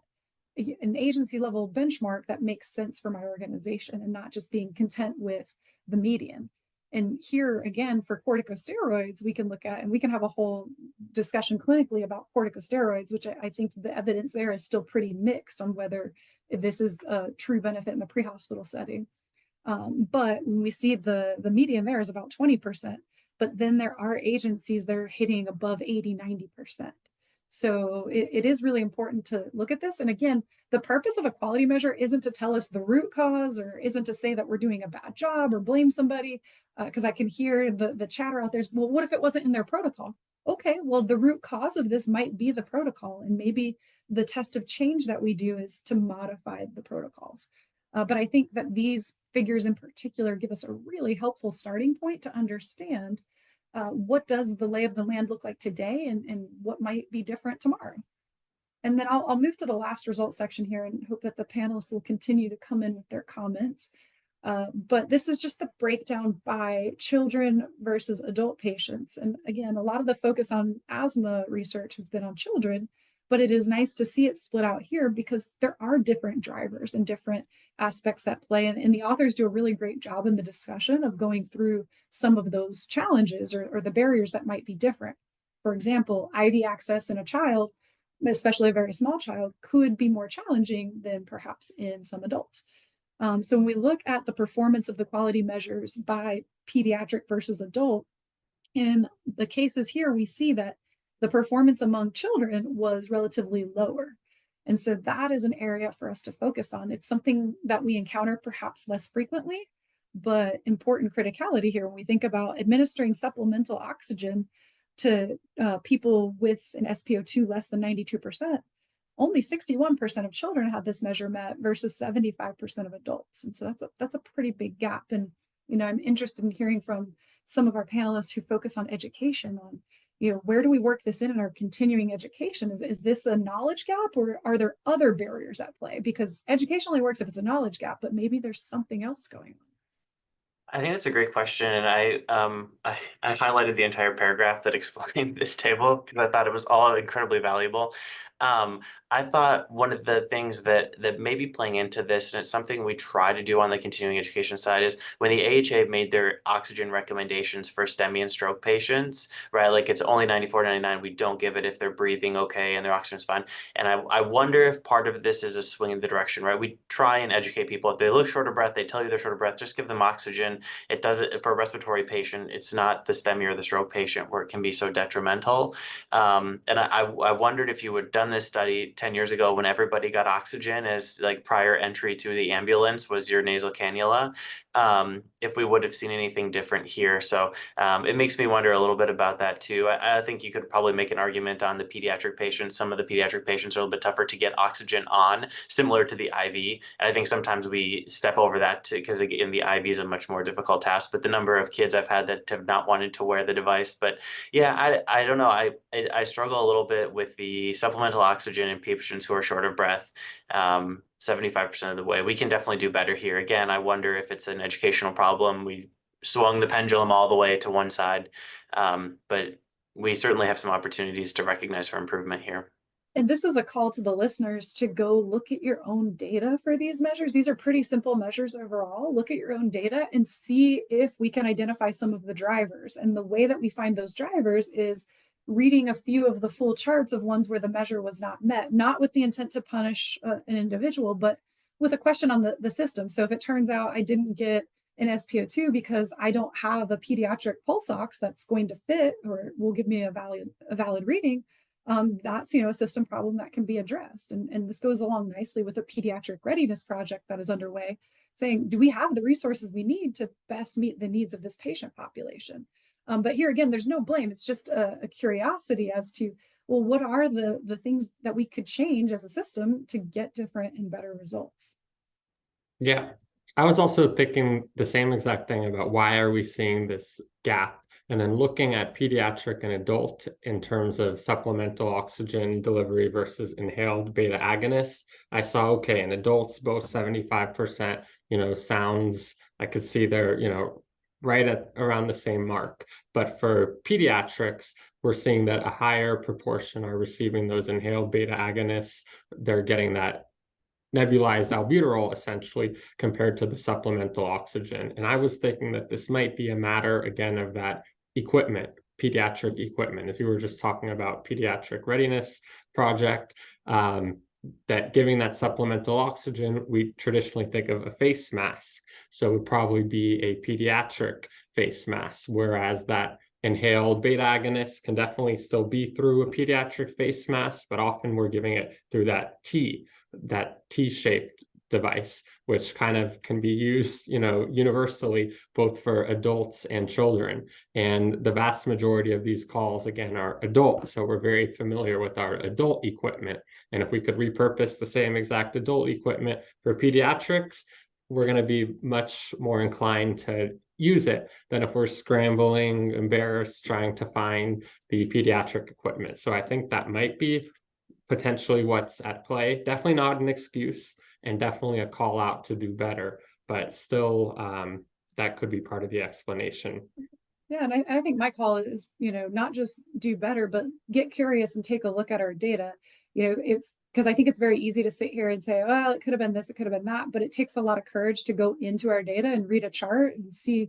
an agency level benchmark that makes sense for my organization, and not just being content with the median. And here again, for corticosteroids, we can look at, and we can have a whole discussion clinically about corticosteroids, which I think the evidence there is still pretty mixed on whether this is a true benefit in the pre-hospital setting. But when we see the median there is about 20%, but then there are agencies that are hitting above 80, 90%. So it is really important to look at this. And again, the purpose of a quality measure isn't to tell us the root cause, or isn't to say that we're doing a bad job or blame somebody, because I can hear the chatter out there is, well, what if it wasn't in their protocol? Okay, well, the root cause of this might be the protocol, and maybe the test of change that we do is to modify the protocols. But I think that these figures in particular give us a really helpful starting point to understand what does the lay of the land look like today, and what might be different tomorrow. And then I'll move to the last results section here and hope that the panelists will continue to come in with their comments. But this is just the breakdown by children versus adult patients. And again, a lot of the focus on asthma research has been on children, but it is nice to see it split out here because there are different drivers and different aspects that play. And the authors do a really great job in the discussion of going through some of those challenges or the barriers that might be different. For example, IV access in a child, especially a very small child, could be more challenging than perhaps in some adults. So when we look at the performance of the quality measures by pediatric versus adult, in the cases here, we see that the performance among children was relatively lower. And so that is an area for us to focus on. It's something that we encounter perhaps less frequently, but important criticality here when we think about administering supplemental oxygen to people with an SpO2 less than 92%. Only 61% of children had this measure met versus 75% of adults. And so that's a pretty big gap. And, I'm interested in hearing from some of our panelists who focus on education on, where do we work this in our continuing education? Is this a knowledge gap, or are there other barriers at play? Because education only works if it's a knowledge gap, but maybe there's something else going on. I think that's a great question, and I highlighted the entire paragraph that explained this table because I thought it was all incredibly valuable. I thought one of the things that may be playing into this, and it's something we try to do on the continuing education side, is when the AHA made their oxygen recommendations for STEMI and stroke patients, right? Like it's only 94.99. We don't give it if they're breathing okay and their oxygen's fine. And I wonder if part of this is a swing in the direction, right? We try and educate people. If they look short of breath, they tell you they're short of breath, just give them oxygen. It does it for a respiratory patient. It's not the STEMI or the stroke patient where it can be so detrimental. And I wondered if you had done this study 10 years ago when everybody got oxygen as like prior entry to the ambulance was your nasal cannula, if we would have seen anything different here. So it makes me wonder a little bit about that too. I think you could probably make an argument on the pediatric patients. Some of the pediatric patients are a little bit tougher to get oxygen on, similar to the IV. And I think sometimes we step over that because again, the IV is a much more difficult task, but the number of kids I've had that have not wanted to wear the device. But yeah, I don't know. I struggle a little bit with the supplemental oxygen in patients who are short of breath. 75% of the way. We can definitely do better here. Again, I wonder if it's an educational problem. We swung the pendulum all the way to one side, but we certainly have some opportunities to recognize for improvement here. And this is a call to the listeners to go look at your own data for these measures. These are pretty simple measures overall. Look at your own data and see if we can identify some of the drivers. And the way that we find those drivers is reading a few of the full charts of ones where the measure was not met, not with the intent to punish an individual, but with a question on the system. So if it turns out I didn't get an SpO2 because I don't have a pediatric pulse ox that's going to fit or will give me a valid reading, that's a system problem that can be addressed. And this goes along nicely with a pediatric readiness project that is underway, saying, do we have the resources we need to best meet the needs of this patient population? But here again, there's no blame. It's just a curiosity as to, well, what are the things that we could change as a system to get different and better results? Yeah, I was also thinking the same exact thing about why are we seeing this gap? And then looking at pediatric and adult in terms of supplemental oxygen delivery versus inhaled beta agonists, I saw, okay, in adults, both 75%, sounds, I could see they're, right at around the same mark. But for pediatrics, we're seeing that a higher proportion are receiving those inhaled beta agonists. They're getting that nebulized albuterol essentially compared to the supplemental oxygen. And I was thinking that this might be a matter again of that equipment, pediatric equipment, as you were just talking about pediatric readiness project, that giving that supplemental oxygen, we traditionally think of a face mask. So it would probably be a pediatric face mask, whereas that inhaled beta agonist can definitely still be through a pediatric face mask, but often we're giving it through that T-shaped device, which kind of can be used, universally, both for adults and children. And the vast majority of these calls, again, are adult. So we're very familiar with our adult equipment. And if we could repurpose the same exact adult equipment for pediatrics, we're going to be much more inclined to use it than if we're scrambling, embarrassed, trying to find the pediatric equipment. So I think that might be potentially what's at play. Definitely not an excuse and definitely a call out to do better, but still that could be part of the explanation. Yeah, and I think my call is, not just do better, but get curious and take a look at our data, because I think it's very easy to sit here and say, well, it could have been this, it could have been that, but it takes a lot of courage to go into our data and read a chart and see,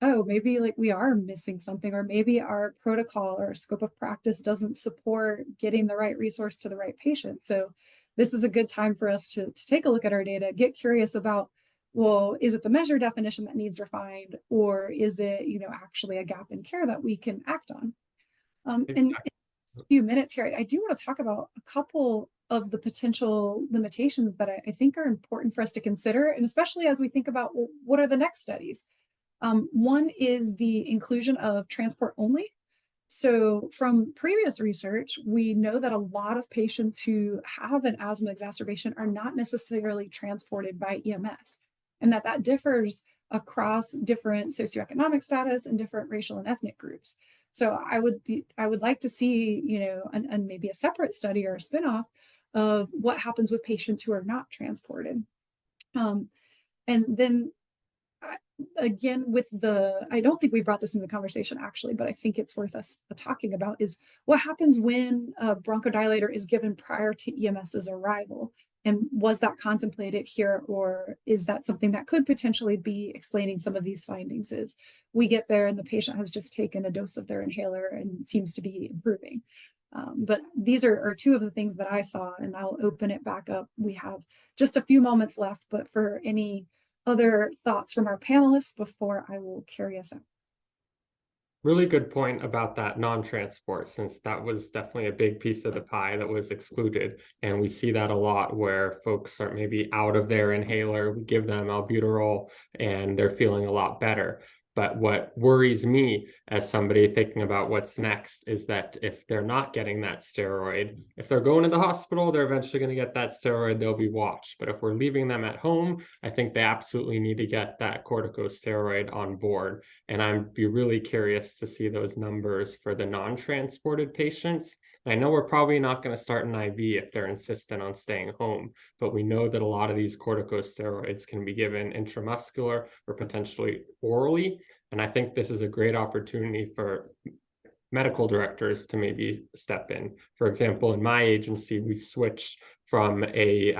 oh, maybe like we are missing something, or maybe our protocol or scope of practice doesn't support getting the right resource to the right patient. So this is a good time for us to take a look at our data, get curious about, well, is it the measure definition that needs refined, or is it, actually a gap in care that we can act on? In a few minutes here, I do want to talk about a couple of the potential limitations that I think are important for us to consider, and especially as we think about, well, what are the next studies? One is the inclusion of transport only. So from previous research, we know that a lot of patients who have an asthma exacerbation are not necessarily transported by EMS, and that differs across different socioeconomic status and different racial and ethnic groups. So I would like to see, and maybe a separate study or a spinoff of what happens with patients who are not transported. And then again, with I don't think we brought this into the conversation actually, but I think it's worth us talking about is what happens when a bronchodilator is given prior to EMS's arrival. And was that contemplated here, or is that something that could potentially be explaining some of these findings? Is we get there and the patient has just taken a dose of their inhaler and seems to be improving. But these are two of the things that I saw, and I'll open it back up. We have just a few moments left, but for any other thoughts from our panelists before I will carry us out. Really good point about that non-transport, since that was definitely a big piece of the pie that was excluded. And we see that a lot where folks are maybe out of their inhaler, we give them albuterol and they're feeling a lot better. But what worries me as somebody thinking about what's next is that if they're not getting that steroid, if they're going to the hospital, they're eventually going to get that steroid, they'll be watched. But if we're leaving them at home, I think they absolutely need to get that corticosteroid on board. And I'd be really curious to see those numbers for the non-transported patients. I know we're probably not going to start an IV if they're insistent on staying home, but we know that a lot of these corticosteroids can be given intramuscular or potentially orally. And I think this is a great opportunity for medical directors to maybe step in. For example, in my agency, we switched from a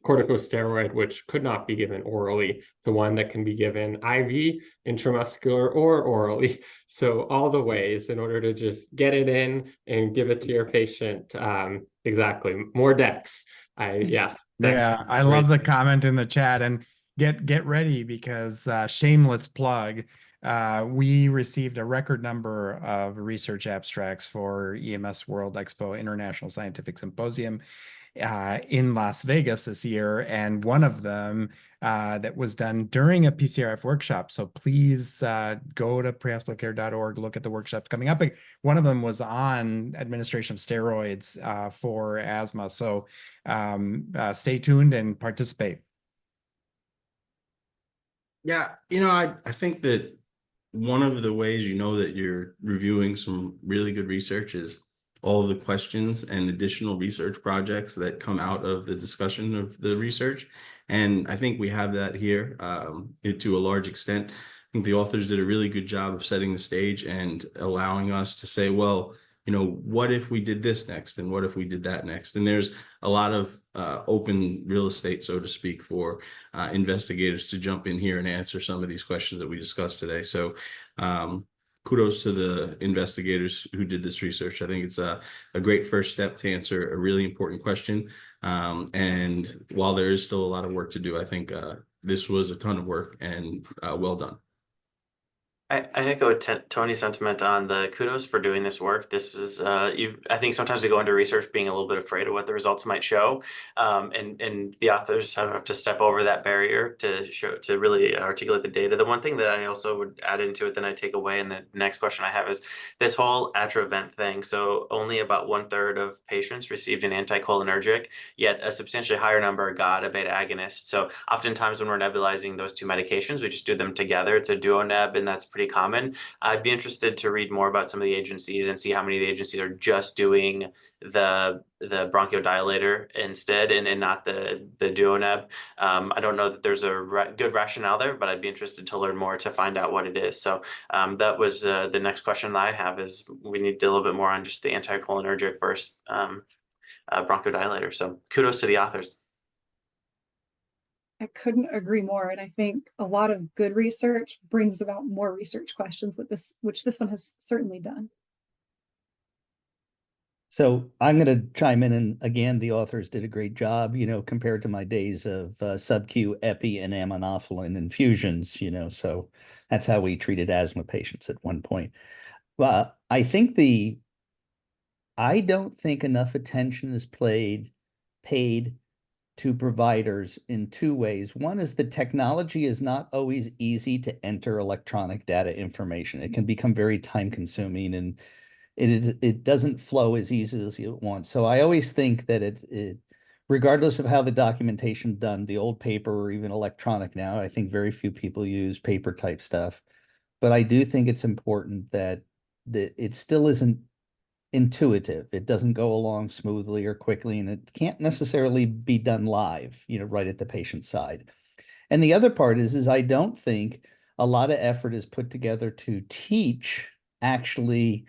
corticosteroid, which could not be given orally, to one that can be given IV, intramuscular, or orally. So all the ways in order to just get it in and give it to your patient. Exactly. More decks. Yeah. Yeah, I love the comment in the chat, and get ready because shameless plug. We received a record number of research abstracts for EMS World Expo International Scientific Symposium in Las Vegas this year, and one of them that was done during a PCRF workshop. So please go to prehospitalcare.org, look at the workshops coming up. One of them was on administration of steroids for asthma. So stay tuned and participate. Yeah, I think that one of the ways you know that you're reviewing some really good research is all of the questions and additional research projects that come out of the discussion of the research. And I think we have that here to a large extent. I think the authors did a really good job of setting the stage and allowing us to say, well, what if we did this next? And what if we did that next? And there's a lot of open real estate, so to speak, for investigators to jump in here and answer some of these questions that we discussed today. So kudos to the investigators who did this research. I think it's a great first step to answer a really important question. And while there is still a lot of work to do, I think this was a ton of work and well done. I echo Tony's sentiment on the kudos for doing this work. This is, I think sometimes we go into research being a little bit afraid of what the results might show, and the authors have to step over that barrier to really articulate the data. The one thing that I also would add into it, then I take away, and the next question I have is this whole atrovent thing. So only about 1/3 of patients received an anticholinergic, yet a substantially higher number got a beta agonist. So oftentimes when we're nebulizing those two medications, we just do them together. It's a duo neb, and that's pretty common. I'd be interested to read more about some of the agencies and see how many of the agencies are just doing the bronchodilator instead and not the duoneb. I don't know that there's a good rationale there, but I'd be interested to learn more to find out what it is. So that was the next question that I have is we need a little bit more on just the anticholinergic versus bronchodilator. So kudos to the authors. I couldn't agree more. And I think a lot of good research brings about more research questions with this, which this one has certainly done. So I'm going to chime in, and again, the authors did a great job, compared to my days of sub-Q epi and ammonophlin infusions, so that's how we treated asthma patients at one point. Well, I don't think enough attention is paid to providers in two ways. One is the technology is not always easy to enter electronic data information. It can become very time consuming, and it doesn't flow as easily as you want. So I always think that regardless of how the documentation done, the old paper or even electronic now, I think very few people use paper type stuff. But I do think it's important that it still isn't intuitive. It doesn't go along smoothly or quickly, and it can't necessarily be done live, right at the patient side. And the other part is I don't think a lot of effort is put together to teach actually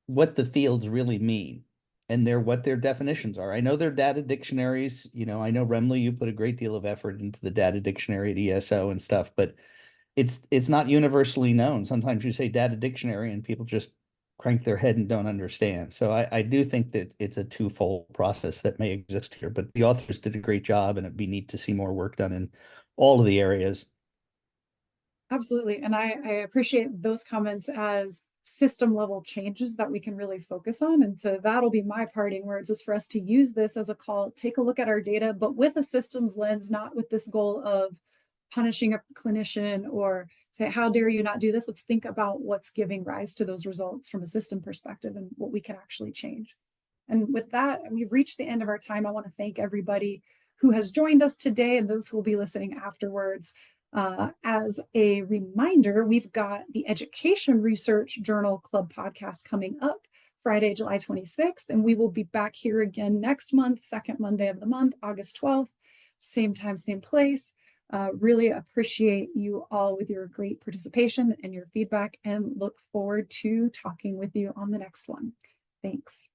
what the fields really mean and what their definitions are. I know they're data dictionaries. I know Remley, you put a great deal of effort into the data dictionary at ESO and stuff, but it's not universally known. Sometimes you say data dictionary and people just crank their head and don't understand. So I do think that it's a twofold process that may exist here, but the authors did a great job, and it'd be neat to see more work done in all of the areas. Absolutely. And I appreciate those comments as system level changes that we can really focus on. And so that'll be my parting words, is for us to use this as a call, take a look at our data, but with a systems lens, not with this goal of punishing a clinician or say, how dare you not do this? Let's think about what's giving rise to those results from a system perspective and what we can actually change. And with that, we've reached the end of our time. I want to thank everybody who has joined us today and those who will be listening afterwards. As a reminder, we've got the Education Research Journal Club podcast coming up Friday, July 26th, and we will be back here again next month, second Monday of the month, August 12th, same time, same place. Really appreciate you all with your great participation and your feedback, and look forward to talking with you on the next one. Thanks.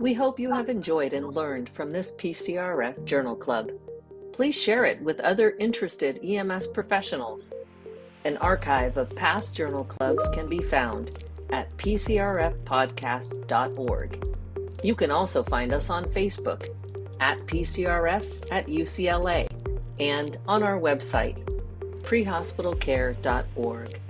We hope you have enjoyed and learned from this PCRF Journal Club. Please share it with other interested EMS professionals. An archive of past journal clubs can be found at pcrfpodcasts.org. You can also find us on Facebook at PCRF at UCLA and on our website, prehospitalcare.org.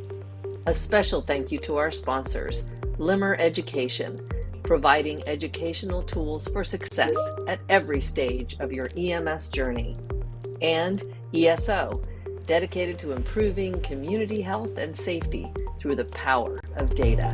A special thank you to our sponsors, Limmer Education, providing educational tools for success at every stage of your EMS journey, and ESO, dedicated to improving community health and safety through the power of data.